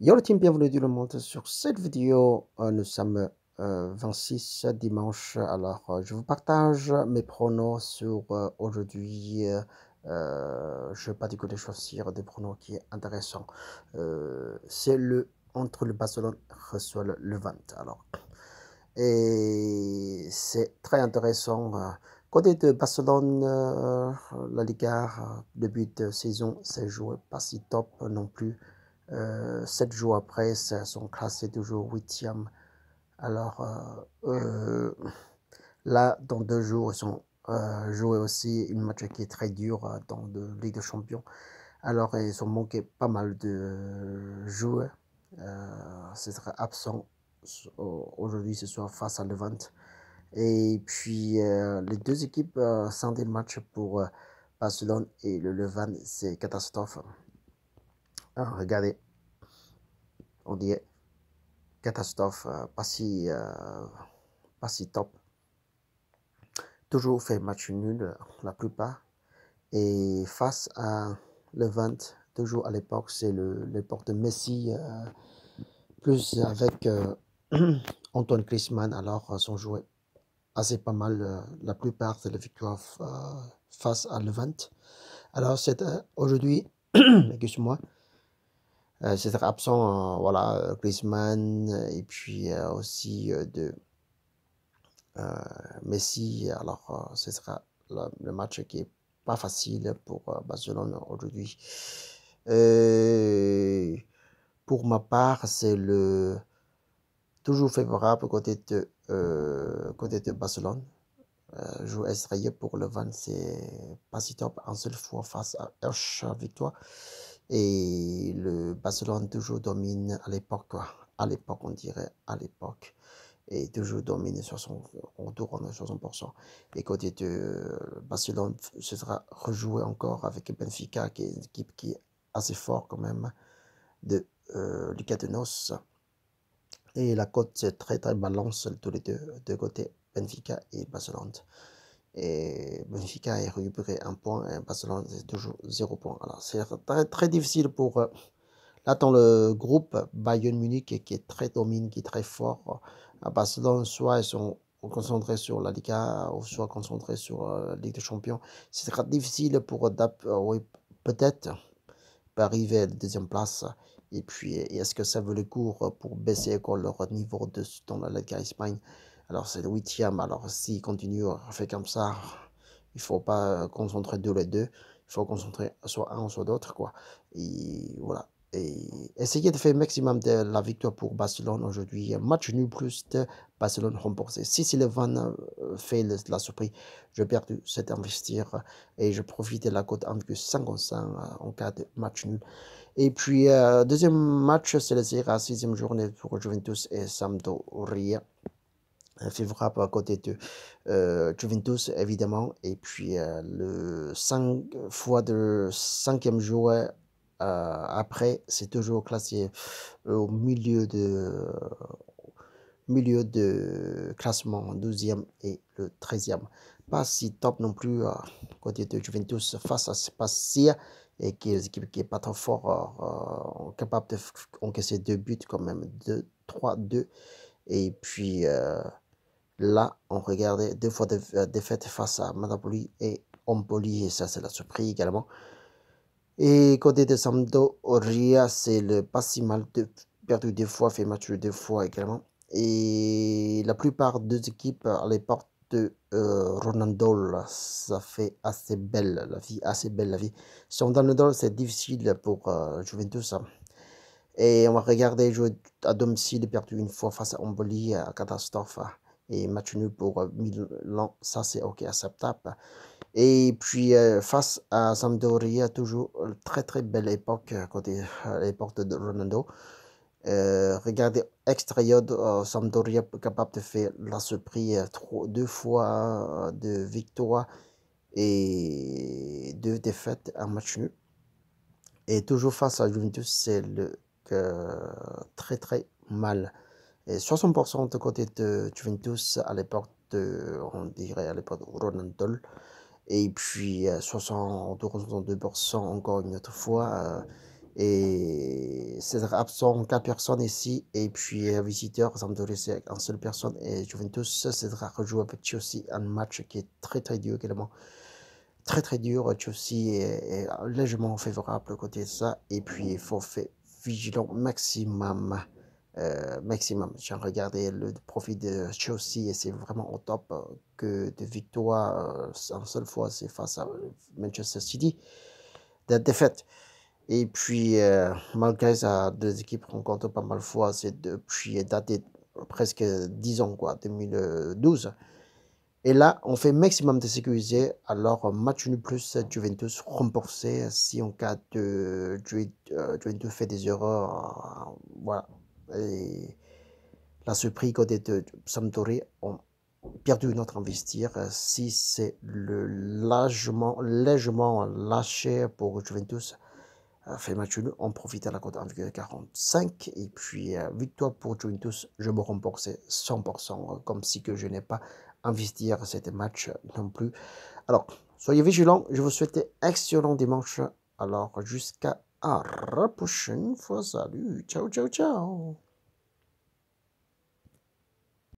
Yo le team, bienvenue tout le monde sur cette vidéo. Nous sommes 26 dimanche. Alors, je vous partage mes pronos sur aujourd'hui. Je vais pas du coup de choisir des pronos qui est intéressant. C'est le entre le Barcelone reçoit le Levante. Alors, et c'est très intéressant. Côté de Barcelone, la Liga, début de saison, c'est joué pas si top non plus. 7 jours après, ils sont classés toujours 8e. Alors là, dans 2 jours, ils sont joué aussi une match qui est très dur dans la Ligue des Champions. Alors, ils ont manqué pas mal de joueurs. C'est très absent aujourd'hui, ce soir, face à Levante. Et puis, les deux équipes sont des matchs pour Barcelone et le Levante, c'est catastrophe. Alors, regardez, on dit catastrophe, pas si top. Toujours fait match nul, la plupart. Et face à Levante, toujours à l'époque, c'est l'époque de Messi, plus avec Antoine Griezmann, alors sont joués assez pas mal. La plupart de la victoire face à Levante. Alors, c'est aujourd'hui, excuse-moi, c'est absent, voilà, Griezmann, et puis aussi de Messi. Alors, ce sera le match qui est pas facile pour Barcelone aujourd'hui. Pour ma part, c'est le toujours favorable côté de Barcelone. Joue Estrella pour le 20, c'est pas si top. Un seul fois face à Hirsch, victoire. Et le Barcelone toujours domine à l'époque, quoi. À l'époque, on dirait, à l'époque. Et toujours domine sur on tourne à 60%. Et côté de Barcelone, ce sera rejoué encore avec Benfica, qui est une équipe qui est assez forte quand même, de Liga de Nos. Et la cote, c'est très très balance tous les deux côtés, Benfica et Barcelone. Et Benfica a récupéré un point et Barcelone c'est toujours 0 point. Alors c'est très, très difficile pour là dans le groupe Bayern Munich qui est très domine, qui est très fort. À Barcelone, soit ils sont concentrés sur la Liga ou soit concentrés sur la Ligue des Champions. C'est très difficile pour oui, peut-être arriver à la deuxième place. Et puis, est-ce que ça vaut le coup pour baisser encore leur niveau dans la Liga Espagne? Alors, c'est le 8e. Alors, s'ils continuent à faire comme ça, il faut pas concentrer deux les deux. Il faut concentrer soit un, soit l'autre, quoi. Et voilà. Et essayer de faire le maximum de la victoire pour Barcelone aujourd'hui. Match nul plus de Barcelone remboursé. Si le Van fait la surprise, je perds cet investir et je profite de la cote 1,55 en cas de match nul. Et puis, deuxième match, c'est la Serie A, 6e journée pour Juventus et Sampdoria. Favorable à côté de Juventus, évidemment. Et puis, le 5 fois de 5e joueur après, c'est toujours classé au milieu de classement 12e et le 13e. Pas si top non plus côté de Juventus face à Spezia et qui est une équipe qui n'est pas trop fort, capable d'encaisser 2 buts quand même, 3-2. Et puis là, on regardait 2 fois de défaite face à Napoli et Empoli, et ça c'est la surprise également. Et côté de Sampdoria, c'est le pas si mal perdu 2 fois, fait match 2 fois également. Et la plupart des équipes à l'époque de Ronaldo, ça fait assez belle la vie, assez belle la vie. Sans Ronaldo, c'est difficile pour Juventus. Et on va regarder jouer à domicile, perdu 1 fois face à Empoli, catastrophe. Et match nul pour Milan, ça c'est ok, acceptable. Et puis face à Sampdoria, toujours très très belle époque, côté l'époque de Ronaldo. Regardez extérieur Sampdoria capable de faire la surprise 2 fois de victoire et 2 défaites, un match nul. Et toujours face à Juventus, c'est très très mal. Et 60% de côté de Juventus à l'époque on dirait à l'époque de Ronaldo. Et puis 62% encore une autre fois. Et c'est absent 4 personnes ici. Et puis visiteur, Sampdoria c'est une seule personne. Et Juventus, c'est rejouer avec Chelsea, un match qui est très dur également. Très dur. Chelsea est légèrement favorable côté de ça. Et puis il faut faire vigilant maximum. Maximum. J'ai regardé le profit de Chelsea et c'est vraiment au top que de victoire en seule fois, c'est face à Manchester City. De défaite. Et puis, malgré ça, deux équipes rencontrent pas mal de fois, c'est depuis daté presque 10 ans, quoi, 2012. Et là, on fait maximum de sécuriser. Alors, match nul plus Juventus remboursé si en cas de Juventus fait des erreurs. Voilà. Et la surprise côté de Sampdoria ont perdu notre investir si c'est légèrement lâché pour Juventus. Fait match nul, on profite à la cote 1,45 et puis victoire pour Juventus, je me rembourse 100%, comme si que je n'ai pas investi à cet match non plus. Alors, soyez vigilants, je vous souhaite excellent dimanche. Alors, jusqu'à la prochaine fois, salut, ciao.